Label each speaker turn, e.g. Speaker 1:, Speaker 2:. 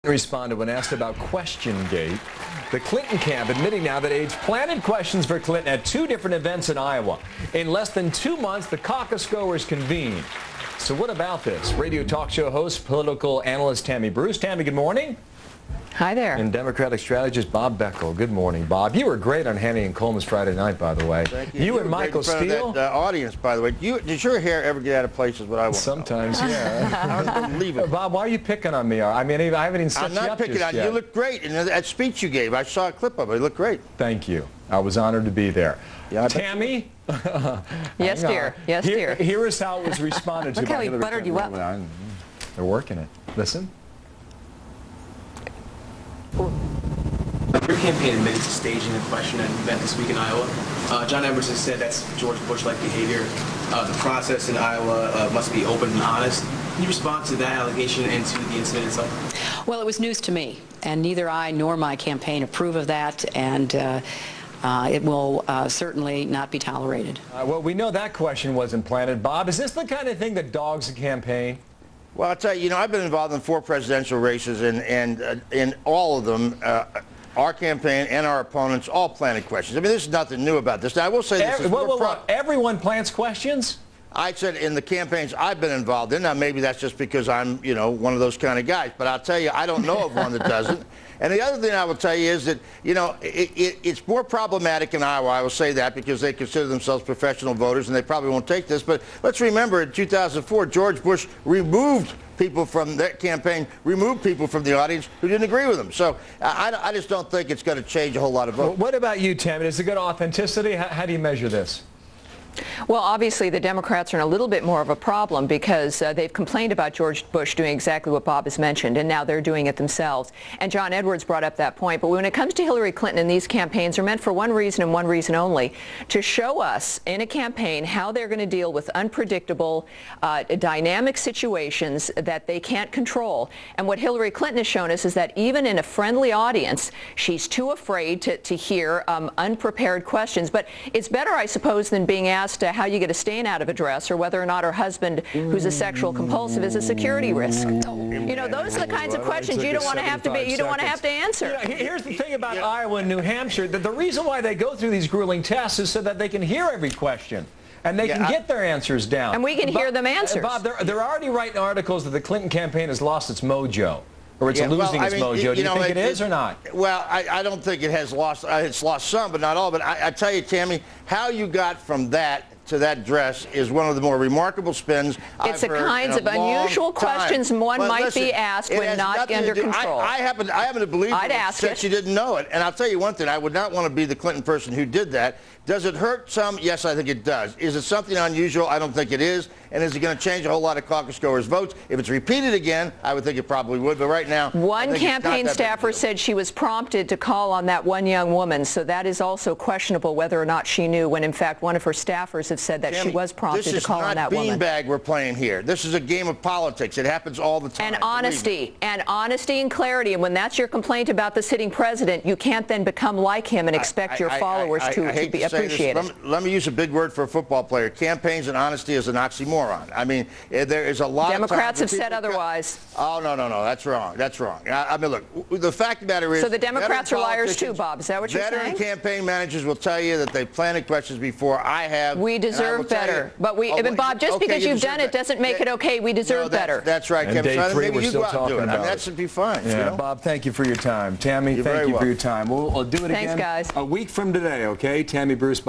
Speaker 1: Responded when asked about QuestionGate. The Clinton camp admitting now that aides planted questions for Clinton at two different events in Iowa. In less than 2 months, the caucus goers convened. So what about this? Radio talk show host, political analyst Tammy Bruce. Tammy, good morning.
Speaker 2: Hi there.
Speaker 1: And Democratic strategist Bob Beckel. Good morning, Bob. You were great on Hannity and Coleman's Friday night, by the way.
Speaker 3: Thank you.
Speaker 1: You and Michael Steele.
Speaker 3: That audience, by the way. Does your hair ever get out of place is what I want
Speaker 1: Sometimes,
Speaker 3: to know.
Speaker 1: yeah.
Speaker 3: Unbelievable.
Speaker 1: Bob, why are you picking on me? I mean, I haven't even set
Speaker 3: I'm
Speaker 1: you
Speaker 3: not
Speaker 1: up
Speaker 3: picking
Speaker 1: just
Speaker 3: on you.
Speaker 1: yet.
Speaker 3: You look great. And that speech you gave, I saw a clip of it. It looked great.
Speaker 1: Thank you. I was honored to be there.
Speaker 3: Yeah,
Speaker 1: Tammy?
Speaker 2: Yes, dear. Yes, dear.
Speaker 1: Here is how it was responded to.
Speaker 2: Look how he buttered you up.
Speaker 1: They're working it. Listen.
Speaker 4: Your campaign admitted to staging a question at an event this week in Iowa. John Edwards has said that's George Bush-like behavior. The process in Iowa must be open and honest. Can you respond to that allegation and to the incident itself?
Speaker 5: Well, it was news to me, and neither I nor my campaign approve of that, and it will certainly not be tolerated.
Speaker 1: Well, we know that question wasn't planted. Bob, is this the kind of thing that dogs a campaign?
Speaker 3: Well, I'll tell you, I've been involved in 4 presidential races, and in all of them, our campaign and our opponents all planted questions. I mean, there's nothing new about this. Now, I will say this.
Speaker 1: Everyone plants questions?
Speaker 3: I said in the campaigns I've been involved in. Now, maybe that's just because I'm, one of those kind of guys. But I'll tell you, I don't know of one that doesn't. And the other thing I will tell you is that, it's more problematic in Iowa. I will say that because they consider themselves professional voters, and they probably won't take this. But let's remember, in 2004, George Bush removed people from that campaign, removed people from the audience who didn't agree with him. So I just don't think it's going to change a whole lot of votes.
Speaker 1: Well, what about you, Tammy? Is it good authenticity? How do you measure this?
Speaker 2: Well, obviously, the Democrats are in a little bit more of a problem because they've complained about George Bush doing exactly what Bob has mentioned, and now they're doing it themselves. And John Edwards brought up that point. But when it comes to Hillary Clinton, and these campaigns are meant for one reason and one reason only, to show us in a campaign how they're going to deal with unpredictable, dynamic situations that they can't control. And what Hillary Clinton has shown us is that even in a friendly audience, she's too afraid to hear unprepared questions. But it's better, I suppose, than being asked how you get a stain out of a dress or whether or not her husband, who's a sexual compulsive, is a security risk. Those are the kinds of questions you don't want to have to answer.
Speaker 1: Here's the thing about Iowa and New Hampshire, that the reason why they go through these grueling tests is so that they can hear every question. And they can get their answers down.
Speaker 2: And we can hear them answers.
Speaker 1: Bob, they're already writing articles that the Clinton campaign has lost its mojo. Or it's losing its mojo. Do you think it is or not?
Speaker 3: Well, I don't think it has lost. It's lost some, but not all. But I tell you, Tammy, how you got from that to that dress is one of the more remarkable spins I've heard in a long time.
Speaker 2: It's the kinds of unusual questions one might be asked when not under control.
Speaker 3: I happen to believe that you didn't know it. And I'll tell you one thing. I would not want to be the Clinton person who did that. Does it hurt some? Yes, I think it does. Is it something unusual? I don't think it is. And is it going to change a whole lot of caucus goers' votes? If it's repeated again, I would think it probably would. But right now,
Speaker 2: one campaign staffer said she was prompted to call on that one young woman. So that is also questionable whether or not she knew, when in fact one of her staffers have said that she was prompted to call on that woman.
Speaker 3: This is not beanbag we're playing here. This is a game of politics. It happens all the time.
Speaker 2: And honesty and clarity. And when that's your complaint about the sitting president, you can't then become like him and expect your followers to appreciate it.
Speaker 3: Let me use a big word for a football player. Campaigns and honesty is an oxymoron. I mean, there is a lot of
Speaker 2: Democrats have said otherwise.
Speaker 3: Oh, no. That's wrong. That's wrong. I mean, look, the fact of the matter is...
Speaker 2: So the Democrats are liars too, Bob. Is that what you're saying?
Speaker 3: Veteran campaign managers will tell you that they've planted questions before. I have.
Speaker 2: We deserve better. But Bob, just because you've done it doesn't make it okay. We deserve better.
Speaker 3: That's right,
Speaker 1: and
Speaker 3: Kevin.
Speaker 1: day 3,
Speaker 3: maybe
Speaker 1: we're
Speaker 3: you
Speaker 1: still
Speaker 3: go out and do
Speaker 1: talking
Speaker 3: it.
Speaker 1: about
Speaker 3: that should be fine.
Speaker 1: Yeah, Bob, thank you for your time. Tammy, thank you for your time. We'll do it again
Speaker 2: Thanks, guys.
Speaker 1: a week from today, okay? Tammy Bruce.